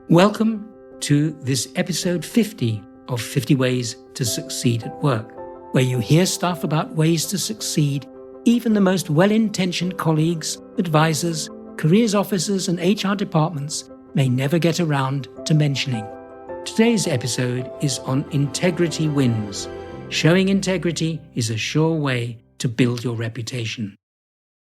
Welcome to this episode 50 of 50 Ways to Succeed at Work, where you hear stuff about ways to succeed even the most well-intentioned colleagues, advisors, careers officers and HR departments may never get around to mentioning. Today's episode is on integrity wins. Showing integrity is a sure way to build your reputation.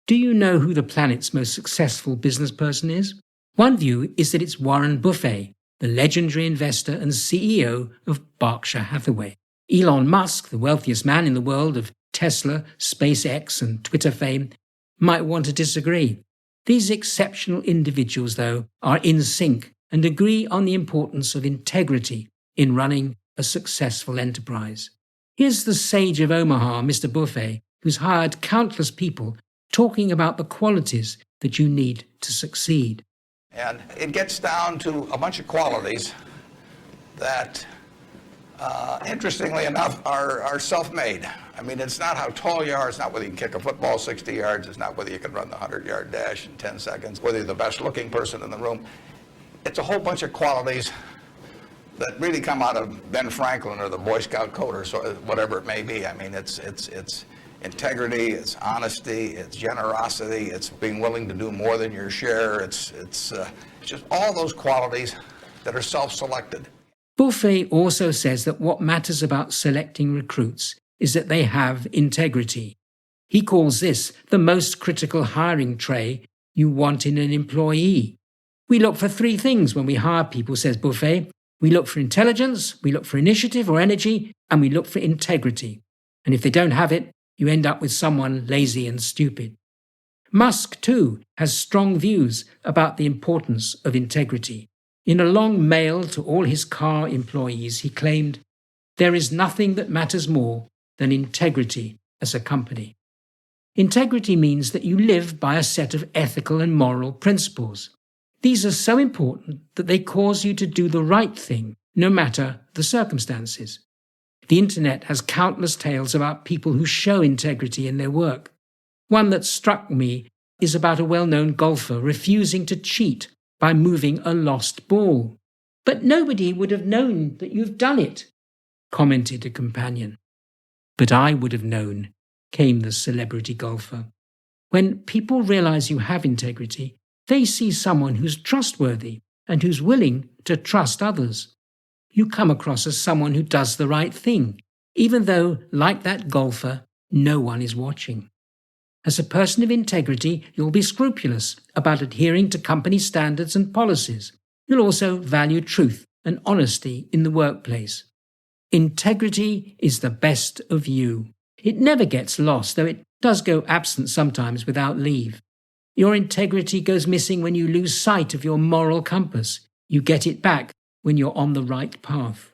Do you know who the planet's most successful business person is? One view is that it's Warren Buffett, the legendary investor and CEO of Berkshire Hathaway. Elon Musk, the wealthiest man in the world of Tesla, SpaceX and Twitter fame, might want to disagree. These exceptional individuals, though, are in sync and agree on the importance of integrity in running a successful enterprise. Here's the sage of Omaha, Mr. Buffett, who's hired countless people talking about the qualities that you need to succeed. And it gets down to a bunch of qualities that, interestingly enough, are self-made. I mean, it's not how tall you are, it's not whether you can kick a football 60 yards, it's not whether you can run the 100-yard dash in 10 seconds, whether you're the best-looking person in the room. It's a whole bunch of qualities that really come out of Ben Franklin or the Boy Scout code or so, whatever it may be. I mean, it's integrity, it's honesty, it's generosity, it's being willing to do more than your share. It's just all those qualities that are self-selected. Buffett also says that what matters about selecting recruits is that they have integrity. He calls this the most critical hiring trait you want in an employee. We look for three things when we hire people, says Buffett. We look for intelligence, we look for initiative or energy, and we look for integrity. And if they don't have it, you end up with someone lazy and stupid. Musk, too, has strong views about the importance of integrity. In a long mail to all his car employees, he claimed, "There is nothing that matters more than integrity as a company." Integrity means that you live by a set of ethical and moral principles. These are so important that they cause you to do the right thing, no matter the circumstances. The internet has countless tales about people who show integrity in their work. One that struck me is about a well-known golfer refusing to cheat by moving a lost ball. "But nobody would have known that you've done it," commented a companion. "But I would have known," came the celebrity golfer. When people realize you have integrity, they see someone who's trustworthy and who's willing to trust others. You come across as someone who does the right thing, even though, like that golfer, no one is watching. As a person of integrity, you'll be scrupulous about adhering to company standards and policies. You'll also value truth and honesty in the workplace. Integrity is the best of you. It never gets lost, though it does go absent sometimes without leave. Your integrity goes missing when you lose sight of your moral compass. You get it back when you're on the right path.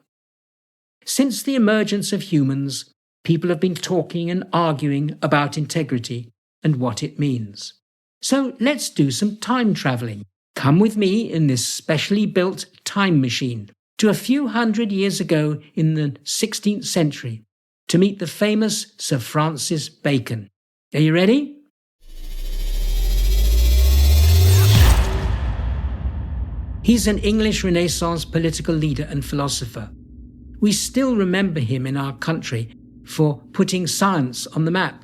Since the emergence of humans, people have been talking and arguing about integrity and what it means. So let's do some time traveling. Come with me in this specially built time machine to a few hundred years ago in the 16th century to meet the famous Sir Francis Bacon. Are you ready? He's an English Renaissance political leader and philosopher. We still remember him in our country for putting science on the map.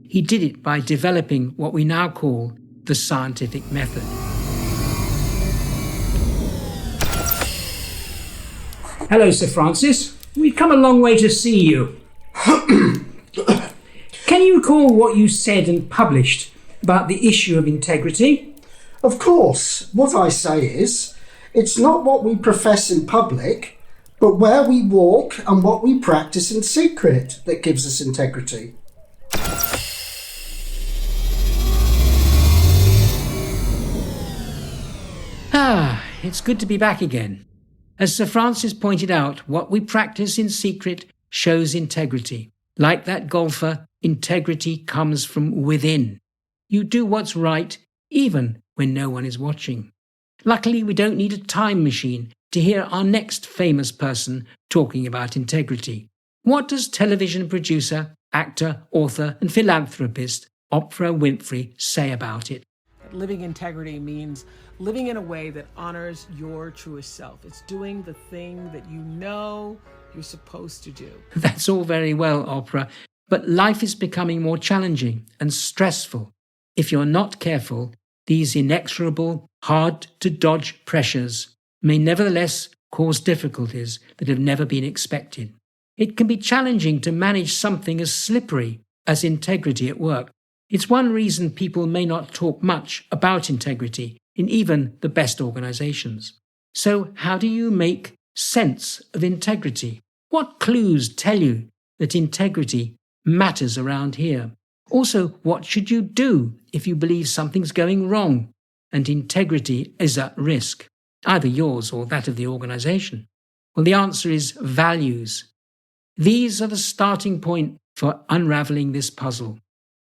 He did it by developing what we now call the scientific method. Hello, Sir Francis. We've come a long way to see you. Can you recall what you said and published about the issue of integrity? Of course, what I say is, it's not what we profess in public, but where we walk and what we practice in secret that gives us integrity. It's good to be back again. As Sir Francis pointed out, what we practice in secret shows integrity. Like that golfer, integrity comes from within. You do what's right, even when no one is watching. Luckily, we don't need a time machine to hear our next famous person talking about integrity. What does television producer, actor, author, and philanthropist Oprah Winfrey say about it? Living integrity means living in a way that honors your truest self. It's doing the thing that you know you're supposed to do. That's all very well, Oprah, but life is becoming more challenging and stressful. If you're not careful, these inexorable, hard-to-dodge pressures may nevertheless cause difficulties that have never been expected. It can be challenging to manage something as slippery as integrity at work. It's one reason people may not talk much about integrity in even the best organizations. So how do you make sense of integrity? What clues tell you that integrity matters around here? Also, what should you do if you believe something's going wrong and integrity is at risk, either yours or that of the organization? Well, the answer is values. These are the starting point for unraveling this puzzle.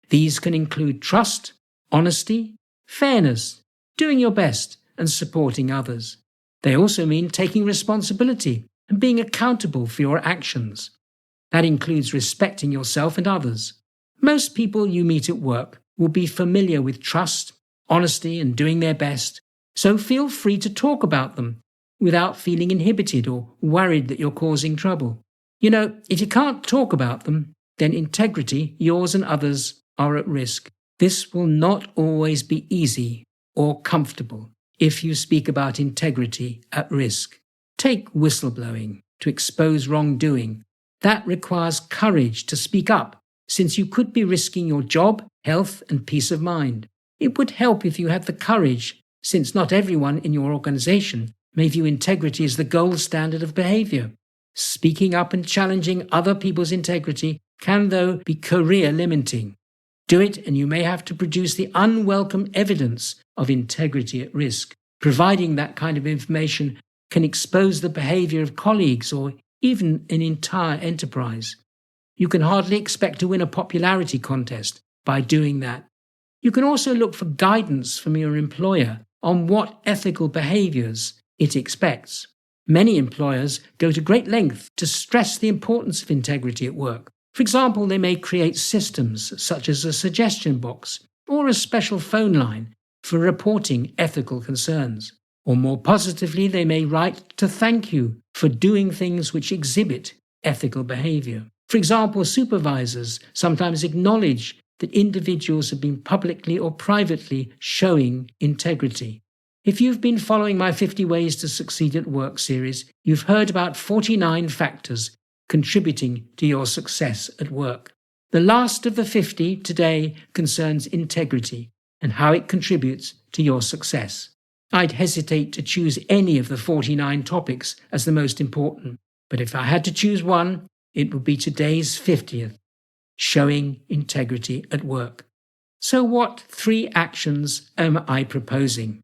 These can include trust, honesty, fairness, doing your best, and supporting others. They also mean taking responsibility and being accountable for your actions. That includes respecting yourself and others. Most people you meet at work will be familiar with trust, honesty, and doing their best, so feel free to talk about them without feeling inhibited or worried that you're causing trouble. You know, if you can't talk about them, then integrity, yours and others, are at risk. This will not always be easy or comfortable if you speak about integrity at risk. Take whistleblowing to expose wrongdoing. That requires courage to speak up, since you could be risking your job, health, and peace of mind. It would help if you had the courage, since not everyone in your organization may view integrity as the gold standard of behavior. Speaking up and challenging other people's integrity can, though, be career-limiting. Do it and you may have to produce the unwelcome evidence of integrity at risk. Providing that kind of information can expose the behavior of colleagues or even an entire enterprise. You can hardly expect to win a popularity contest by doing that. You can also look for guidance from your employer on what ethical behaviors it expects. Many employers go to great length to stress the importance of integrity at work. For example, they may create systems such as a suggestion box or a special phone line for reporting ethical concerns. Or more positively, they may write to thank you for doing things which exhibit ethical behavior. For example, supervisors sometimes acknowledge that individuals have been publicly or privately showing integrity. If you've been following my 50 Ways to Succeed at Work series, you've heard about 49 factors contributing to your success at work. The last of the 50 today concerns integrity and how it contributes to your success. I'd hesitate to choose any of the 49 topics as the most important, but if I had to choose one, it would be today's 50th, showing integrity at work. So what 3 actions am I proposing?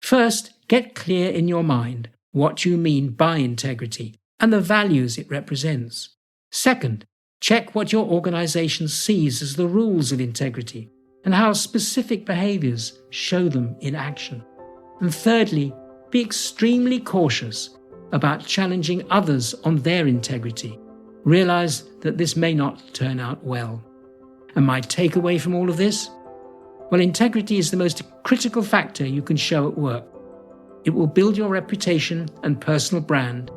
First, get clear in your mind what you mean by integrity and the values it represents. Second, check what your organization sees as the rules of integrity and how specific behaviors show them in action. And thirdly, be extremely cautious about challenging others on their integrity. Realize that this may not turn out well. And my takeaway from all of this? Well, integrity is the most critical factor you can show at work. It will build your reputation and personal brand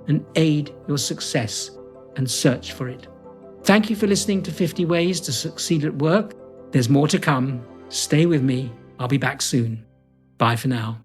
and aid your success and search for it. Thank you for listening to 50 Ways to Succeed at Work. There's more to come. Stay with me. I'll be back soon. Bye for now.